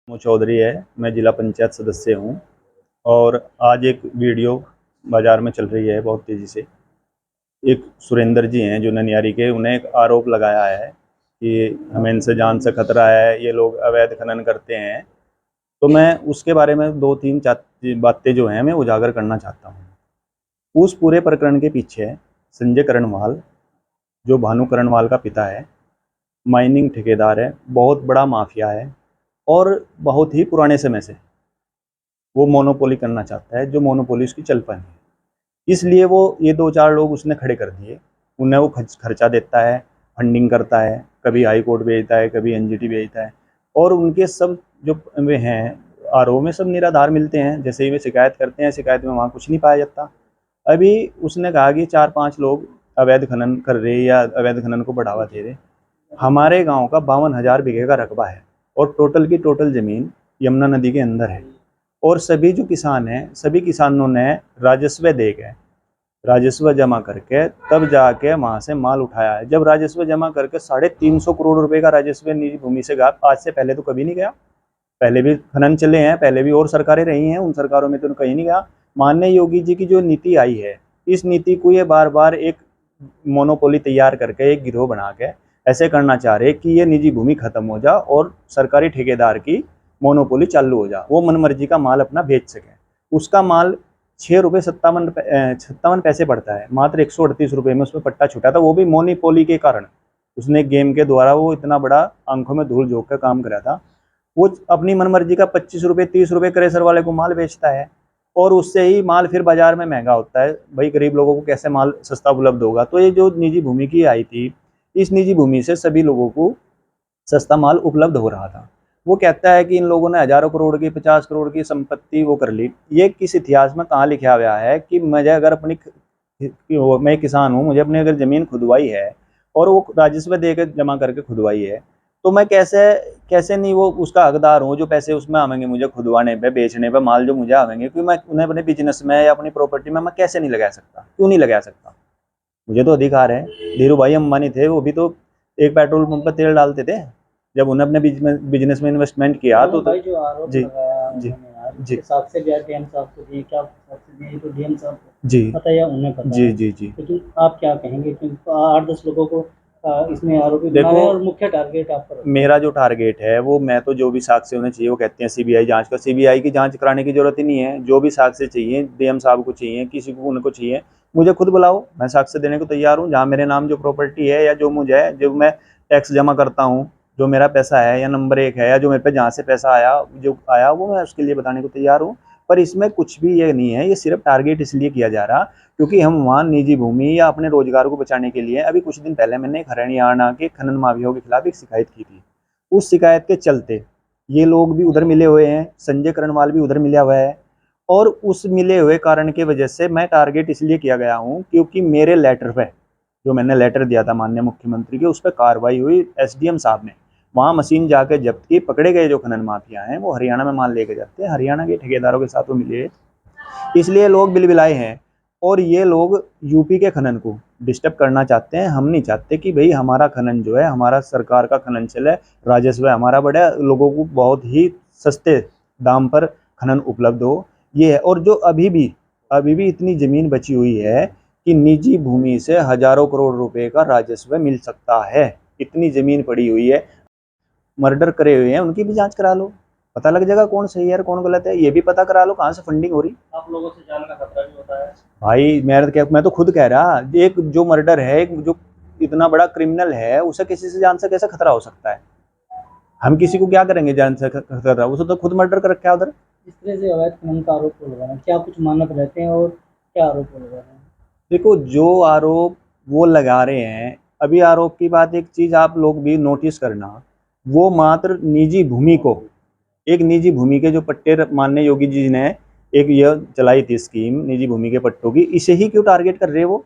चौधरी है। मैं जिला पंचायत सदस्य हूँ और आज एक वीडियो बाज़ार में चल रही है बहुत तेज़ी से। एक सुरेंद्र जी हैं जो ननियारी के, उन्हें एक आरोप लगाया है कि हमें इनसे जान से खतरा है, ये लोग अवैध खनन करते हैं। तो मैं उसके बारे में 2-3 बातें जो हैं मैं उजागर करना चाहता हूँ। उस पूरे प्रकरण के पीछे संजय करणवाल, जो भानु करणवाल का पिता है, माइनिंग ठेकेदार है, बहुत बड़ा माफिया है और बहुत ही पुराने समय से वो मोनोपोली करना चाहता है, जो मोनोपोली उसकी चल पानी है। इसलिए वो ये 2-4 लोग उसने खड़े कर दिए। उन्हें वो खर्चा देता है, फंडिंग करता है, कभी हाई कोर्ट भेजता है, कभी एनजीटी भेजता है और उनके सब जो वे हैं आरोप में सब निराधार मिलते हैं। जैसे ही वे शिकायत करते हैं, शिकायत में वहाँ कुछ नहीं पाया जाता। अभी उसने कहा कि 4-5 लोग अवैध खनन कर रहे या अवैध खनन को बढ़ावा दे रहे। हमारे गांव का 52,000 बीघे का रकबा है और टोटल की टोटल ज़मीन यमुना नदी के अंदर है और सभी जो किसान हैं, सभी किसानों ने राजस्व दे के, राजस्व जमा करके तब जाके वहाँ से माल उठाया है। जब राजस्व जमा करके 350 करोड़ रुपए का राजस्व निजी भूमि से गया, आज से पहले तो कभी नहीं गया। पहले भी खनन चले हैं, पहले भी और सरकारें रही हैं, उन सरकारों में तो कहीं नहीं गया। माननीय योगी जी की जो नीति आई है, इस नीति को ये बार बार एक मोनोपोली तैयार करके एक गिरोह बना के ऐसे करना चाह रहे कि ये निजी भूमि खत्म हो जा और सरकारी ठेकेदार की मोनोपोली चालू हो जा, वो मनमर्जी का माल अपना बेच सके। उसका माल 6 रुपये 57 पैसे पड़ता है, मात्र 138 रुपये में उसमें पट्टा छूटा था, वो भी मोनोपोली के कारण। उसने गेम के द्वारा वो इतना बड़ा आंखों में धूल झोंक का काम करा था। वो अपनी मनमर्जी का 25 रुपये 30 रुपये क्रेशर वाले को माल बेचता है और उससे ही माल फिर बाजार में महंगा होता है। भाई गरीब लोगों को कैसे माल सस्ता उपलब्ध होगा? तो ये जो निजी भूमि की आई थी, इस निजी भूमि से सभी लोगों को सस्ता माल उपलब्ध हो रहा था। वो कहता है कि इन लोगों ने हजारों करोड़ की 50 करोड़ की संपत्ति वो कर ली। ये किस इतिहास में कहाँ लिखा गया है कि मुझे अगर अपनी मैं किसान हूँ, मुझे अपनी अगर ज़मीन खुदवाई है और वो राजस्व देकर जमा करके खुदवाई है, तो मैं कैसे कैसे नहीं वो उसका हकदार हूँ? जो पैसे उसमें आवेंगे मुझे खुदवाने पे, बेचने पे, माल जो मुझे आवेंगे, क्योंकि मैं उन्हें अपने बिजनेस में या अपनी प्रॉपर्टी में मैं कैसे नहीं लगा सकता? क्यों नहीं लगा सकता? मुझे तो अधिकार है। धीरू भाई अंबानी थे, वो भी तो एक पेट्रोल पंप पर तेल डालते थे। जब उन्हें अपने बिजनेस में इन्वेस्टमेंट किया तो भाई जो आरोप जी लगाया जी उन्होंने यार, जी उसके साक्ष्य भी डीएम साहब को दिए, क्या साक्ष्य दिए तो डीएम साहब जी को पता है या उन्हें पता जी है? जी जी लेकिन आप क्या कहेंगे कि 8-10 लोगों को इसमें आरोपी बना देखो, रहे हैं और मुख्य टारगेट आप पर रखा है? मेरा जो टारगेट है वो, मैं तो जो भी साक्ष्य होने चाहिए, वो कहते हैं सीबीआई जांच का, सीबीआई की जांच कराने की जरूरत ही नहीं है। जो भी साक्ष्य चाहिए, डीएम साहब को चाहिए, किसी को उनको चाहिए, मुझे खुद बुलाओ, मैं साक्ष्य देने को तैयार हूँ। जहाँ मेरे नाम जो प्रॉपर्टी है या जो मुझे है, जो मैं टैक्स जमा करता हूँ, जो मेरा पैसा है या नंबर 1 है, या जो मेरे पे जहाँ से पैसा आया जो आया, वो मैं उसके लिए बताने को तैयार हूँ। पर इसमें कुछ भी ये नहीं है, ये सिर्फ टारगेट इसलिए किया जा रहा क्योंकि हम वहाँ निजी भूमि या अपने रोजगार को बचाने के लिए, अभी कुछ दिन पहले मैंने एक हरियाणा के खनन माफियाओं के खिलाफ एक शिकायत की थी। उस शिकायत के चलते ये लोग भी उधर मिले हुए हैं, संजय करणवाल भी उधर मिला हुआ है और उस मिले हुए कारण की वजह से मैं टारगेट इसलिए किया गया हूँ क्योंकि मेरे लेटर पे, जो मैंने लेटर दिया था माननीय मुख्यमंत्री के, उस पर कार्रवाई हुई एसडीएम साहब ने। वहाँ मशीन जाके जब्त की, पकड़े गए जो खनन माफिया हैं वो हरियाणा में माल लेके जाते हैं, हरियाणा के ठेकेदारों के साथ वो मिले, इसलिए लोग बिलबिलाए हैं। और ये लोग यूपी के खनन को डिस्टर्ब करना चाहते हैं। हम नहीं चाहते कि भाई हमारा खनन जो है, हमारा सरकार का खनन चले, राजस्व हमारा बढ़े, लोगों को बहुत ही सस्ते दाम पर खनन उपलब्ध हो, ये है। और जो अभी भी इतनी ज़मीन बची हुई है कि निजी भूमि से हजारों करोड़ रुपए का राजस्व मिल सकता है, इतनी ज़मीन पड़ी हुई है। मर्डर करे हुए हैं, उनकी भी जांच करा लो, पता लग जाएगा कौन सही है और कौन गलत है। ये भी पता करा लो कहाँ से फंडिंग हो रही। आप लोगों से जान का खतरा भी होता है? भाई मैं तो खुद कह रहा, एक जो मर्डर है, एक जो इतना बड़ा क्रिमिनल है, उसे किसी से जान से कैसे खतरा हो सकता है? हम किसी को क्या करेंगे जान से खतरा? उसे तो खुद मर्डर कर रखा है उधर। इस तरह से अवैध खनन का आरोप को लगाना, क्या कुछ मानक रहते हैं और क्या आरोप को लगा रहे हैं? देखो, जो आरोप वो लगा रहे हैं, अभी आरोप की बात, एक चीज आप लोग भी नोटिस करना, वो मात्र निजी भूमि को, एक निजी भूमि के जो पट्टे माननीय योगी जी ने एक यह चलाई थी स्कीम निजी भूमि के पट्टों की, इसे ही क्यों टारगेट कर रहे हैं? वो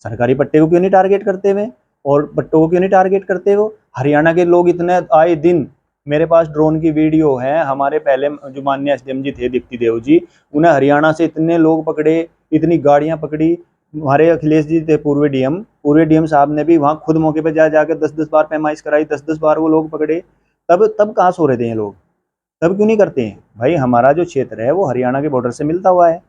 सरकारी पट्टे को क्यों नहीं टारगेट करते हुए और पट्टों को क्यों नहीं टारगेट करते? वो हरियाणा के लोग इतने आए दिन, मेरे पास ड्रोन की वीडियो है, हमारे पहले जो माननीय एसडीएम जी थे दीप्ति देव जी, उन्हें हरियाणा से इतने लोग पकड़े, इतनी गाड़ियां पकड़ी। हमारे अखिलेश जी थे पूर्व डीएम साहब ने भी वहां खुद मौके पर जा जाकर 10-10 बार पैमाइश कराई, 10-10 बार वो लोग पकड़े। तब तब कहाँ सो रहे थे ये लोग? तब क्यों नहीं करते हैं भाई? हमारा जो क्षेत्र है वो हरियाणा के बॉर्डर से मिलता हुआ है।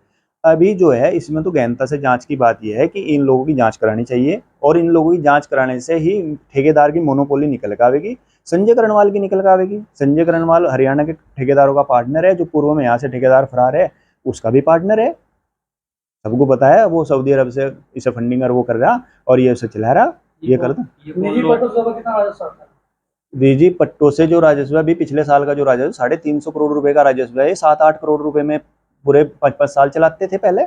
अभी जो है इसमें तो गहनता से जांच की बात यह है कि इन लोगों की जांच करानी चाहिए, और इन लोगों की जांच कराने से ही ठेकेदार की मोनोपोली निकल के आवेगी, संजय करणवाल की निकल के आवेगी। संजय करणवाल हरियाणा के ठेकेदारों का पार्टनर है, जो पूर्व में यहाँ से ठेकेदार फरार है उसका भी पार्टनर है। सबको पता है, वो सऊदी अरब से इसे फंडिंग और वो कर रहा और ये उसे चला रहा, ये करता। निजी पट्टों से कितना राजस्व आता है? निजी पट्टों से जो राजस्व है, अभी पिछले साल का जो राजस्व 350 करोड़ रुपए का राजस्व है, 7-8 करोड़ रुपए में पूरे 5-5 साल चलाते थे पहले।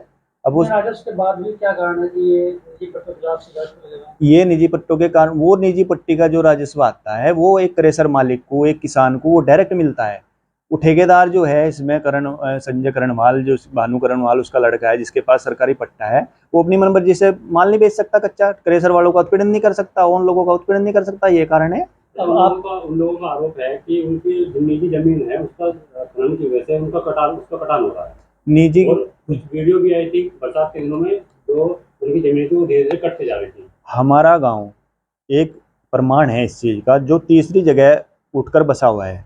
अब वो राजस्व के बाद भी क्या कारण है कि ये निजी पट्टों के खिलाफ सियासत लगेगा? ये निजी पट्टों के कारण, वो निजी पट्टी का जो राजस्व आता है वो एक क्रेशर मालिक को, एक किसान को वो डायरेक्ट मिलता है। वो ठेकेदार जो है इसमें संजय करणवाल, जो भानु करणवाल उसका लड़का है जिसके पास सरकारी पट्टा है, वो अपनी मनमर्जी से माल नहीं बेच सकता कच्चा, क्रेशर वालों का उत्पीड़न नहीं कर सकता, उन लोगों का उत्पीड़न नहीं कर सकता, ये कारण है। अब उन लोगों का आरोप है कि उनकी जो निजी जमीन है उसका खनन की वजह से उसका कटान हो रहा है। निजी और कुछ वीडियो भी आई थी बरसात के दिनों में, जो उनकी जमीन थी वो धीरे धीरे कटते जा रही थी। हमारा गांव एक प्रमाण है इस चीज का, जो तीसरी जगह उठकर बसा हुआ है।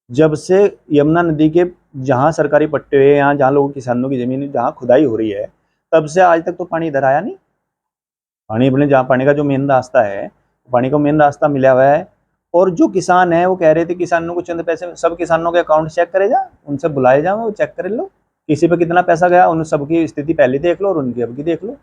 जब से यमुना नदी के जहाँ सरकारी पट्टे हुए, यहाँ जहाँ लोगों किसानों की जमीन जहाँ खुदाई हो रही है, तब से आज तक तो पानी इधर आया नहीं। पानी अपने जहाँ पानी का जो मेन रास्ता है, पानी का मेन रास्ता मिला हुआ है। और जो किसान है वो कह रहे थे किसानों को चंद पैसे, सब किसानों के अकाउंट चेक करे जा, उनसे बुलाए जाओ, वो चेक कर लो किसी पे कितना पैसा गया, उन सबकी स्थिति पहले देख लो और उनकी अब की देख लो।